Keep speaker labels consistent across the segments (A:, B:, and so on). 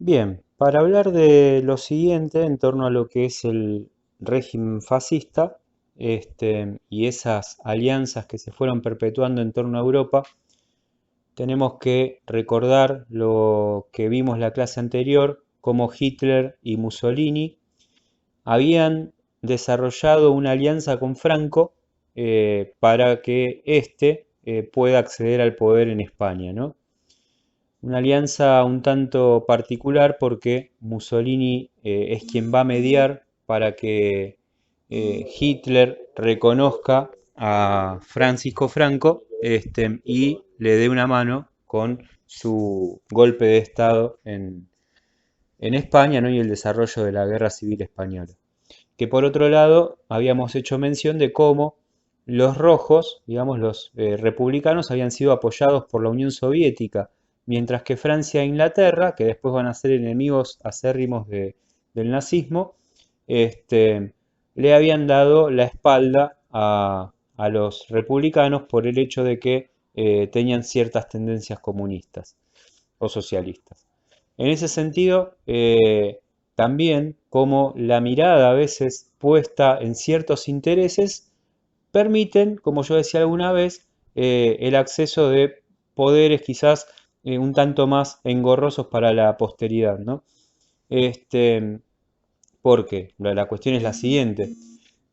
A: Bien, para hablar de lo siguiente en torno a lo que es el régimen fascista, y esas alianzas que se fueron perpetuando en torno a Europa, tenemos que recordar lo que vimos la clase anterior, cómo Hitler y Mussolini habían desarrollado una alianza con Franco para que éste pueda acceder al poder en España, ¿no? Una alianza un tanto particular porque Mussolini es quien va a mediar para que Hitler reconozca a Francisco Franco y le dé una mano con su golpe de Estado en España, ¿no? Y el desarrollo de la Guerra Civil Española. Que por otro lado habíamos hecho mención de cómo los rojos, digamos los republicanos, habían sido apoyados por la Unión Soviética, mientras que Francia e Inglaterra, que después van a ser enemigos acérrimos del nazismo, le habían dado la espalda a los republicanos por el hecho de que tenían ciertas tendencias comunistas o socialistas. En ese sentido, también como la mirada a veces puesta en ciertos intereses permiten, como yo decía alguna vez, el acceso de poderes quizás un tanto más engorrosos para la posteridad, ¿no? Este, porque la cuestión es la siguiente.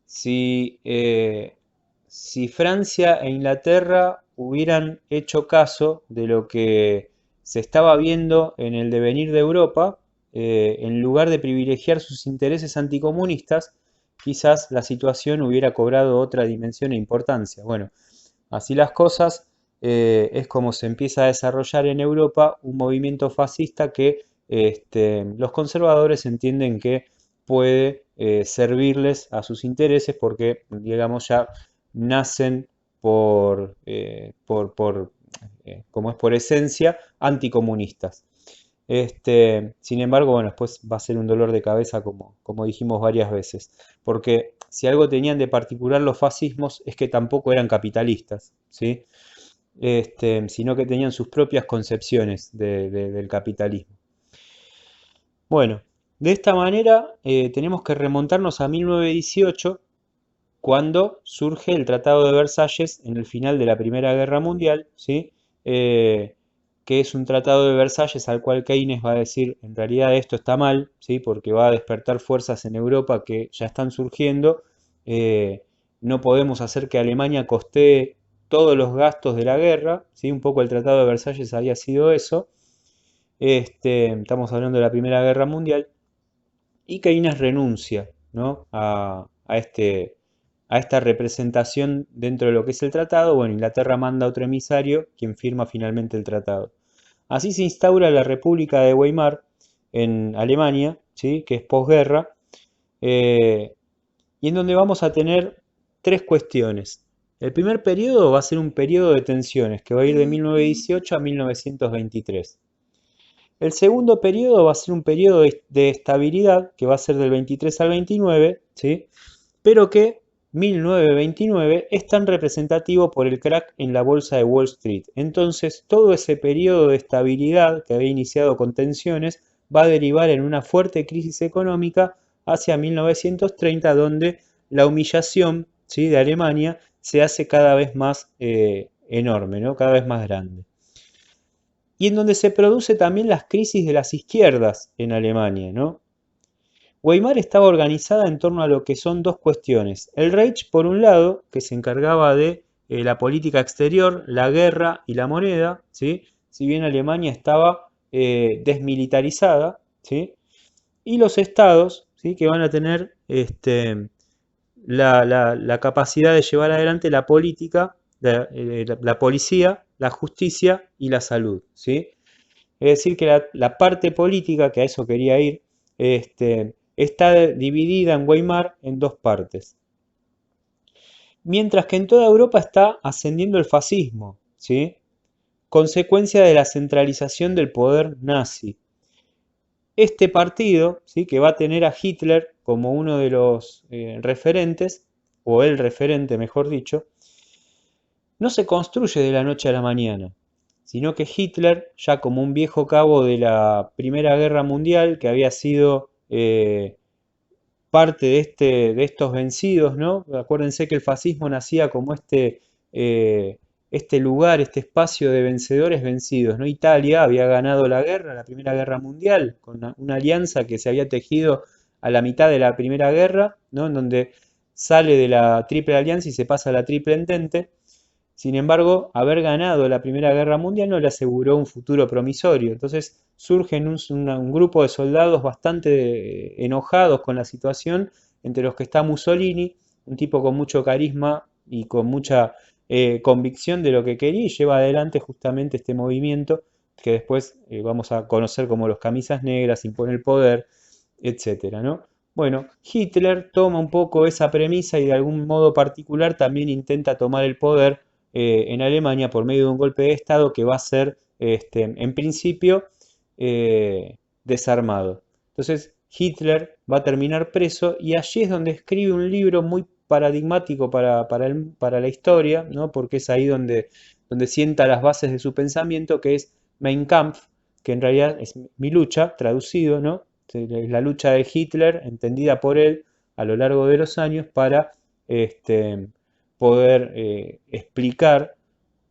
A: Si, si Francia e Inglaterra hubieran hecho caso de lo que se estaba viendo en el devenir de Europa, en lugar de privilegiar sus intereses anticomunistas, quizás la situación hubiera cobrado otra dimensión e importancia. Bueno, así las cosas, es como se empieza a desarrollar en Europa un movimiento fascista que los conservadores entienden que puede servirles a sus intereses porque, digamos, ya nacen como es por esencia, anticomunistas. Sin embargo, bueno, después va a ser un dolor de cabeza como dijimos varias veces, porque si algo tenían de particular los fascismos es que tampoco eran capitalistas, ¿sí? Sino que tenían sus propias concepciones del capitalismo. Bueno, de esta manera tenemos que remontarnos a 1918, cuando surge el Tratado de Versalles en el final de la Primera Guerra Mundial, ¿sí? Eh, que es un Tratado de Versalles al cual Keynes va a decir, en realidad esto está mal, ¿sí? Porque va a despertar fuerzas en Europa que ya están surgiendo. Eh, no podemos hacer que Alemania costee todos los gastos de la guerra, ¿sí? Un poco el Tratado de Versalles había sido eso. Estamos hablando de la Primera Guerra Mundial. Y Keynes renuncia, ¿no? a esta representación dentro de lo que es el tratado. Bueno, Inglaterra manda a otro emisario, quien firma finalmente el tratado. Así se instaura la República de Weimar en Alemania, ¿sí? Que es posguerra, eh, y en donde vamos a tener tres cuestiones. El primer periodo va a ser un periodo de tensiones que va a ir de 1918 a 1923. El segundo periodo va a ser un periodo de estabilidad que va a ser del 23 al 29, ¿sí? Pero que 1929 es tan representativo por el crack en la bolsa de Wall Street. Entonces, todo ese periodo de estabilidad que había iniciado con tensiones va a derivar en una fuerte crisis económica hacia 1930, donde la humillación, ¿sí? de Alemania se hace cada vez más enorme, ¿no? Cada vez más grande. Y en donde se produce también las crisis de las izquierdas en Alemania, ¿no? Weimar estaba organizada en torno a lo que son dos cuestiones. El Reich, por un lado, que se encargaba de la política exterior, la guerra y la moneda, ¿sí? Si bien Alemania estaba desmilitarizada, ¿sí? Y los estados, ¿sí? Que van a tener la capacidad de llevar adelante la política, la policía, la justicia y la salud, ¿sí? Es decir, que la parte política, que a eso quería ir, está dividida en Weimar en dos partes. Mientras que en toda Europa está ascendiendo el fascismo, ¿sí? Consecuencia de la centralización del poder nazi. Este partido, ¿sí? Que va a tener a Hitler como uno de los referentes, o el referente, mejor dicho, no se construye de la noche a la mañana. sino que Hitler, ya como un viejo cabo de la Primera Guerra Mundial, que había sido parte de estos vencidos, ¿no? Acuérdense que el fascismo nacía como este lugar, este espacio de vencedores vencidos, ¿no? Italia había ganado la guerra, la Primera Guerra Mundial, con una alianza que se había tejido a la mitad de la Primera Guerra, ¿no? En donde sale de la Triple Alianza y se pasa a la Triple Entente. Sin embargo, haber ganado la Primera Guerra Mundial no le aseguró un futuro promisorio. Entonces surgen un grupo de soldados bastante enojados con la situación, entre los que está Mussolini, un tipo con mucho carisma y con mucha convicción de lo que quería y lleva adelante justamente este movimiento que después vamos a conocer como los camisas negras, impone el poder, etcétera, ¿no? Bueno, Hitler toma un poco esa premisa y de algún modo particular también intenta tomar el poder en Alemania por medio de un golpe de Estado que va a ser, en principio, desarmado. Entonces, Hitler va a terminar preso y allí es donde escribe un libro muy paradigmático para la historia, ¿no? Porque es ahí donde sienta las bases de su pensamiento, que es Mein Kampf, que en realidad es mi lucha, traducido, ¿no? Es la lucha de Hitler, entendida por él a lo largo de los años para este, poder explicar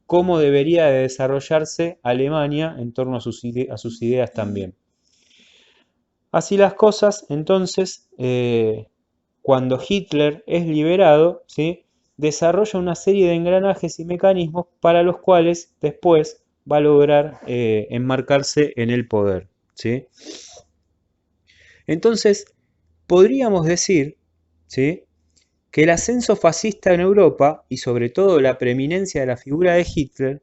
A: cómo debería de desarrollarse Alemania en torno a a sus ideas también. Así las cosas, entonces, cuando Hitler es liberado, ¿sí? Desarrolla una serie de engranajes y mecanismos para los cuales después va a lograr enmarcarse en el poder, ¿sí? Entonces, podríamos decir, ¿sí?, que el ascenso fascista en Europa, y sobre todo la preeminencia de la figura de Hitler,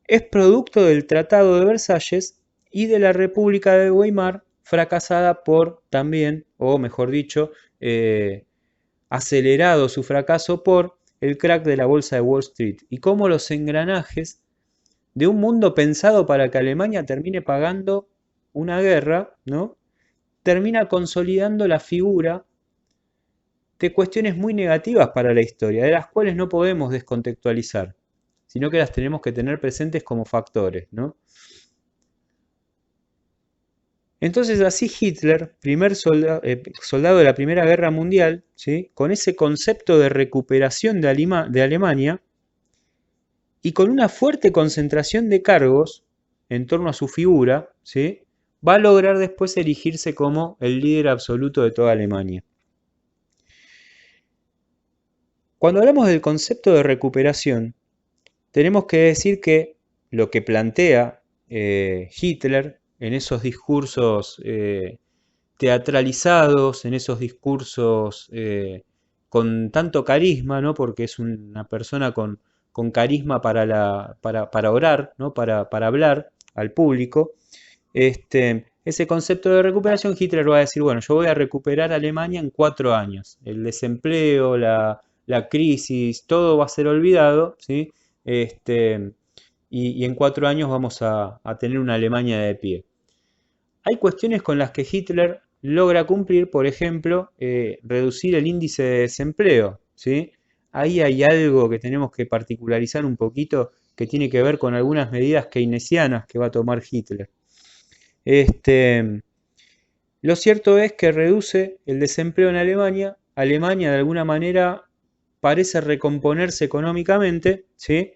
A: es producto del Tratado de Versalles y de la República de Weimar, fracasada por también, o mejor dicho, acelerado su fracaso por el crack de la bolsa de Wall Street, y cómo los engranajes de un mundo pensado para que Alemania termine pagando una guerra, ¿no?, termina consolidando la figura de cuestiones muy negativas para la historia, de las cuales no podemos descontextualizar, sino que las tenemos que tener presentes como factores, ¿no? Entonces así Hitler, soldado de la Primera Guerra Mundial, ¿sí?, con ese concepto de recuperación de Alemania y con una fuerte concentración de cargos en torno a su figura, ¿sí?, va a lograr después erigirse como el líder absoluto de toda Alemania. Cuando hablamos del concepto de recuperación, tenemos que decir que lo que plantea Hitler en esos discursos teatralizados, en esos discursos con tanto carisma, ¿no?, porque es una persona con carisma para orar, ¿no?, para hablar al público, ese concepto de recuperación, Hitler va a decir, bueno, yo voy a recuperar Alemania en 4 años. El desempleo, la crisis, todo va a ser olvidado, ¿sí? Y en 4 años vamos a tener una Alemania de pie. Hay cuestiones con las que Hitler logra cumplir, por ejemplo, reducir el índice de desempleo, ¿sí? Ahí hay algo que tenemos que particularizar un poquito que tiene que ver con algunas medidas keynesianas que va a tomar Hitler. Lo cierto es que reduce el desempleo en Alemania. Alemania de alguna manera parece recomponerse económicamente, ¿sí?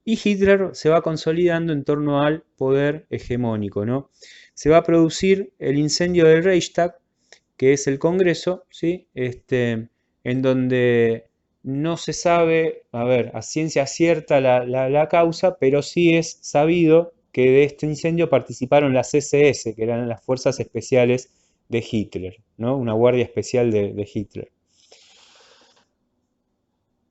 A: Y Hitler se va consolidando en torno al poder hegemónico, ¿no? Se va a producir el incendio del Reichstag, que es el Congreso, ¿sí? En donde no se sabe, a ver, a ciencia cierta la causa, pero sí es sabido que de este incendio participaron las SS, que eran las fuerzas especiales de Hitler, ¿no? Una guardia especial de Hitler.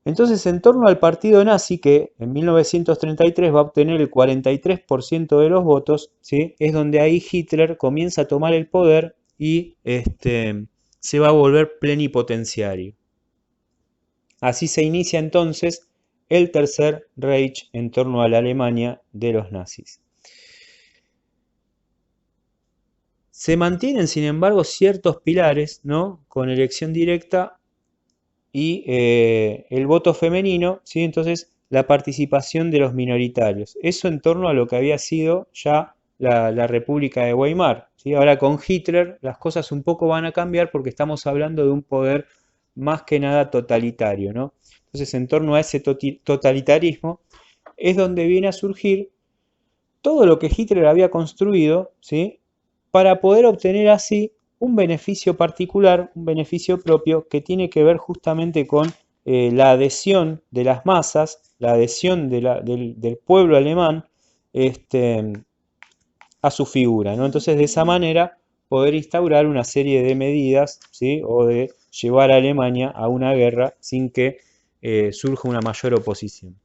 A: Entonces, en torno al partido nazi, que en 1933 va a obtener el 43% de los votos, ¿sí?, es donde ahí Hitler comienza a tomar el poder y se va a volver plenipotenciario. Así se inicia entonces el Tercer Reich en torno a la Alemania de los nazis. Se mantienen, sin embargo, ciertos pilares, ¿no?, con elección directa y el voto femenino, ¿sí? Entonces la participación de los minoritarios. Eso en torno a lo que había sido ya la República de Weimar, ¿sí? Ahora con Hitler las cosas un poco van a cambiar porque estamos hablando de un poder más que nada totalitario, ¿no? Entonces, en torno a ese totalitarismo es donde viene a surgir todo lo que Hitler había construido, ¿sí? Para poder obtener así un beneficio particular, un beneficio propio que tiene que ver justamente con la adhesión de las masas, la adhesión del pueblo alemán a su figura, ¿no? Entonces, de esa manera, poder instaurar una serie de medidas, ¿sí? O de llevar a Alemania a una guerra sin que surja una mayor oposición.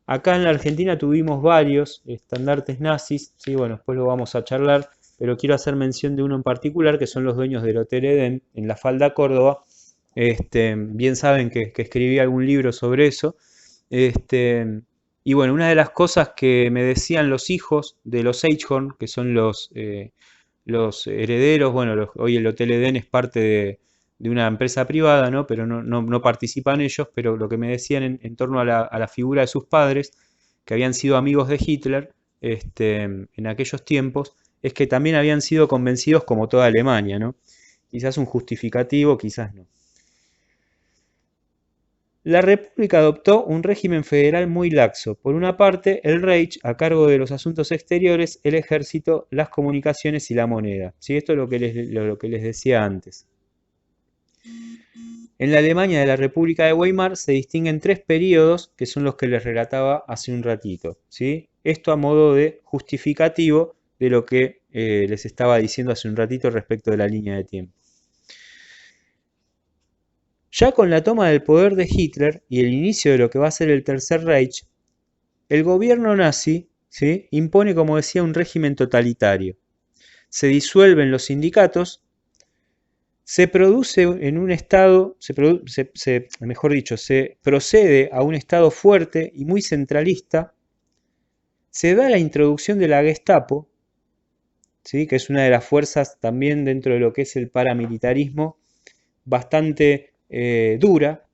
A: Acá en la Argentina tuvimos varios estandartes nazis, ¿sí? Bueno, después lo vamos a charlar, pero quiero hacer mención de uno en particular, que son los dueños del Hotel Edén, en La Falda, Córdoba. Bien saben que escribí algún libro sobre eso. Y bueno, una de las cosas que me decían los hijos de los Eichhorn, que son los herederos, bueno, hoy el Hotel Edén es parte de una empresa privada, ¿no? Pero no participan ellos, pero lo que me decían en torno a la figura de sus padres, que habían sido amigos de Hitler en aquellos tiempos, es que también habían sido convencidos como toda Alemania, ¿no? Quizás un justificativo, quizás no. La República adoptó un régimen federal muy laxo. Por una parte, el Reich, a cargo de los asuntos exteriores, el ejército, las comunicaciones y la moneda. ¿Sí? Esto es lo que les decía antes. En la Alemania de la República de Weimar se distinguen tres períodos que son los que les relataba hace un ratito, ¿sí? Esto a modo de justificativo de lo que les estaba diciendo hace un ratito respecto de la línea de tiempo. Ya con la toma del poder de Hitler y el inicio de lo que va a ser el Tercer Reich, el gobierno nazi, ¿sí? Impone, como decía, un régimen totalitario. Se disuelven los sindicatos, se produce en un estado, mejor dicho, se procede a un estado fuerte y muy centralista, se da la introducción de la Gestapo, ¿sí? Que es una de las fuerzas también dentro de lo que es el paramilitarismo, bastante dura,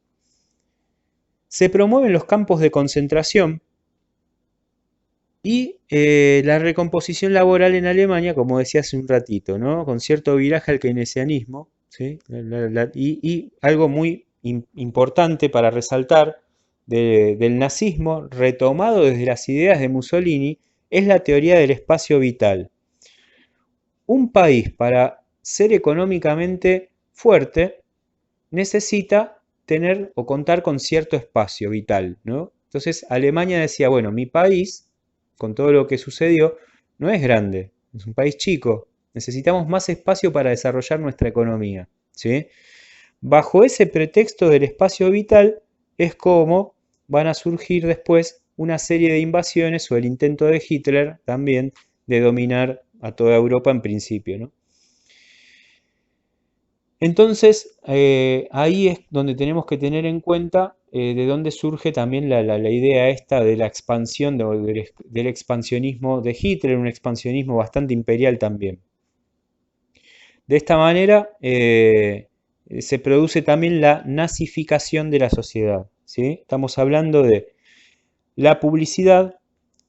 A: se promueven los campos de concentración y la recomposición laboral en Alemania, como decía hace un ratito, ¿no? Con cierto viraje al keynesianismo, ¿sí? Y algo muy importante para resaltar del nazismo, retomado desde las ideas de Mussolini, es la teoría del espacio vital. Un país para ser económicamente fuerte necesita tener o contar con cierto espacio vital, ¿no? Entonces Alemania decía, bueno, mi país, con todo lo que sucedió, no es grande, es un país chico, necesitamos más espacio para desarrollar nuestra economía, ¿sí? Bajo ese pretexto del espacio vital es como van a surgir después una serie de invasiones o el intento de Hitler también de dominar a toda Europa en principio, ¿no? Entonces, ahí es donde tenemos que tener en cuenta de dónde surge también la idea esta de la expansión, del expansionismo de Hitler, un expansionismo bastante imperial también. De esta manera se produce también la nazificación de la sociedad, ¿sí? Estamos hablando de la publicidad,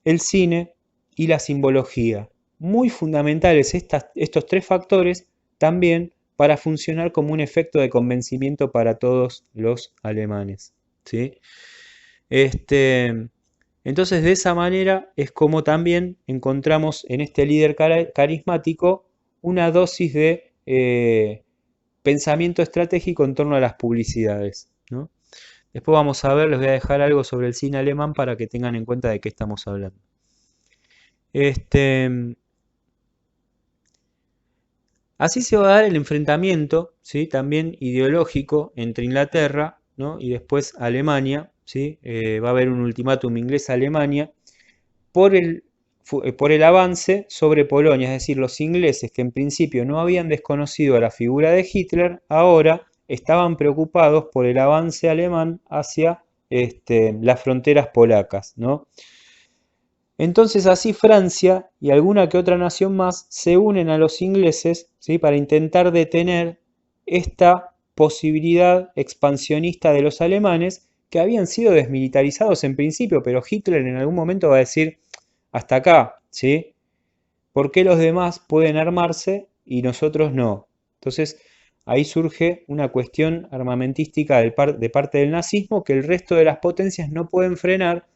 A: el cine y la simbología. Muy fundamentales estos tres factores también para funcionar como un efecto de convencimiento para todos los alemanes, ¿sí? Entonces, de esa manera es como también encontramos en este líder carismático una dosis de pensamiento estratégico en torno a las publicidades, ¿no? Después vamos a ver, les voy a dejar algo sobre el cine alemán para que tengan en cuenta de qué estamos hablando. Así se va a dar el enfrentamiento, ¿sí? También ideológico entre Inglaterra, ¿no? Y después Alemania, ¿sí? Va a haber un ultimátum inglés a Alemania por el avance sobre Polonia, es decir, los ingleses que en principio no habían desconocido a la figura de Hitler, ahora estaban preocupados por el avance alemán hacia las fronteras polacas, ¿no? Entonces así Francia y alguna que otra nación más se unen a los ingleses, ¿sí? Para intentar detener esta posibilidad expansionista de los alemanes que habían sido desmilitarizados en principio, pero Hitler en algún momento va a decir, hasta acá, ¿sí? ¿Por qué los demás pueden armarse y nosotros no? Entonces, ahí surge una cuestión armamentística de parte del nazismo que el resto de las potencias no pueden frenar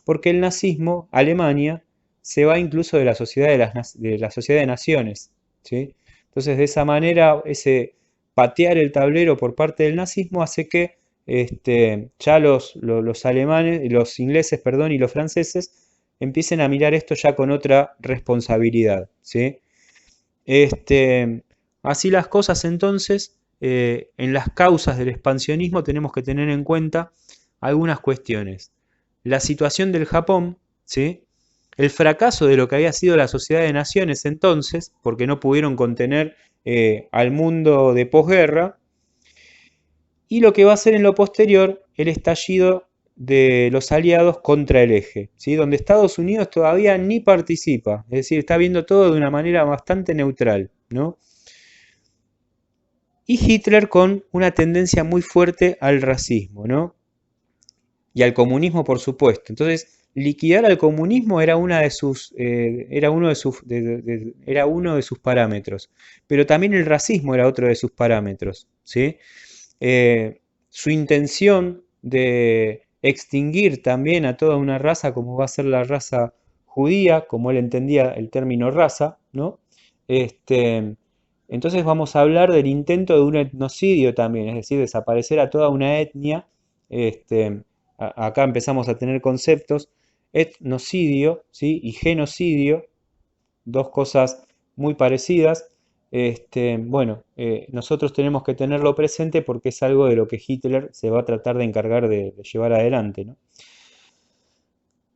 A: porque el nazismo, Alemania, se va incluso de la sociedad de la sociedad de naciones, ¿sí? Entonces, de esa manera, ese patear el tablero por parte del nazismo hace que ya los alemanes, los ingleses, perdón, y los franceses empiecen a mirar esto ya con otra responsabilidad, ¿sí? Este, así las cosas entonces, en las causas del expansionismo tenemos que tener en cuenta algunas cuestiones. La situación del Japón, ¿sí? El fracaso de lo que había sido la Sociedad de Naciones entonces, porque no pudieron contener al mundo de posguerra, y lo que va a ser en lo posterior el estallido de los aliados contra el eje, ¿sí? Donde Estados Unidos todavía ni participa, es decir, está viendo todo de una manera bastante neutral, ¿no? Y Hitler con una tendencia muy fuerte al racismo, ¿no? Y al comunismo, por supuesto. Entonces, liquidar al comunismo era una de sus, era uno de sus, era uno de sus parámetros, pero también el racismo era otro de sus parámetros, ¿sí? Su intención de extinguir también a toda una raza, como va a ser la raza judía, como él entendía el término raza, ¿no? Este, entonces vamos a hablar del intento de un etnocidio también, es decir, desaparecer a toda una etnia. Este, acá empezamos a tener conceptos, etnocidio, ¿sí? Y genocidio, dos cosas muy parecidas. Bueno, nosotros tenemos que tenerlo presente porque es algo de lo que Hitler se va a tratar de encargar de llevar adelante, ¿no?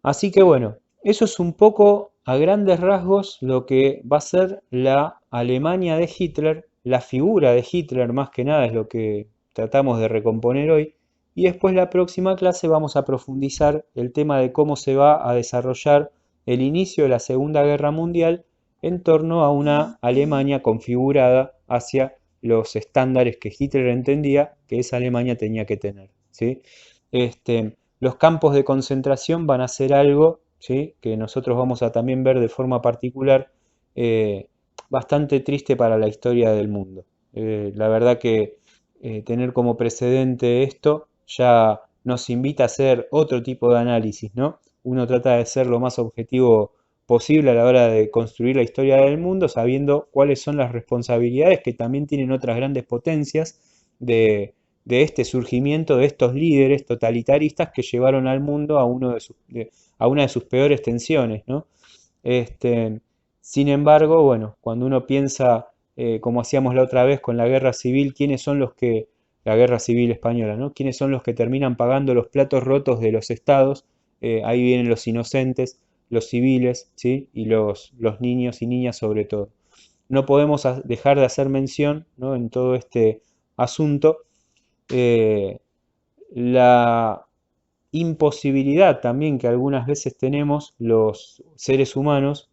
A: Así que bueno, eso es un poco a grandes rasgos lo que va a ser la Alemania de Hitler, la figura de Hitler más que nada es lo que tratamos de recomponer hoy. Y después la próxima clase vamos a profundizar el tema de cómo se va a desarrollar el inicio de la Segunda Guerra Mundial en torno a una Alemania configurada hacia los estándares que Hitler entendía que esa Alemania tenía que tener, ¿sí? Los campos de concentración van a ser algo, ¿sí? Que nosotros vamos a también ver de forma particular, eh, bastante triste para la historia del mundo. La verdad que tener como precedente esto ya nos invita a hacer otro tipo de análisis, ¿no? Uno trata de ser lo más objetivo posible a la hora de construir la historia del mundo, sabiendo cuáles son las responsabilidades que también tienen otras grandes potencias de este surgimiento de estos líderes totalitaristas que llevaron al mundo a, a una de sus peores tensiones, ¿no? Este, sin embargo, bueno, cuando uno piensa, como hacíamos la otra vez con la guerra civil, quiénes son los que, la guerra civil española, ¿no? ¿Quiénes son los que terminan pagando los platos rotos de los estados? Ahí vienen los inocentes, los civiles, ¿sí? Y los niños y niñas sobre todo. No podemos dejar de hacer mención, ¿no? En todo este asunto, eh, la imposibilidad también que algunas veces tenemos los seres humanos,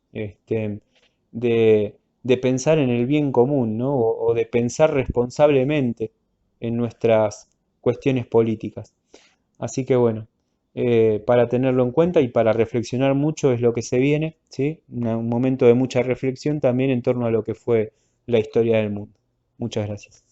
A: de pensar en el bien común, ¿no? O de pensar responsablemente en nuestras cuestiones políticas. Así que bueno, para tenerlo en cuenta y para reflexionar mucho es lo que se viene, ¿sí? Un momento de mucha reflexión también en torno a lo que fue la historia del mundo. Muchas gracias.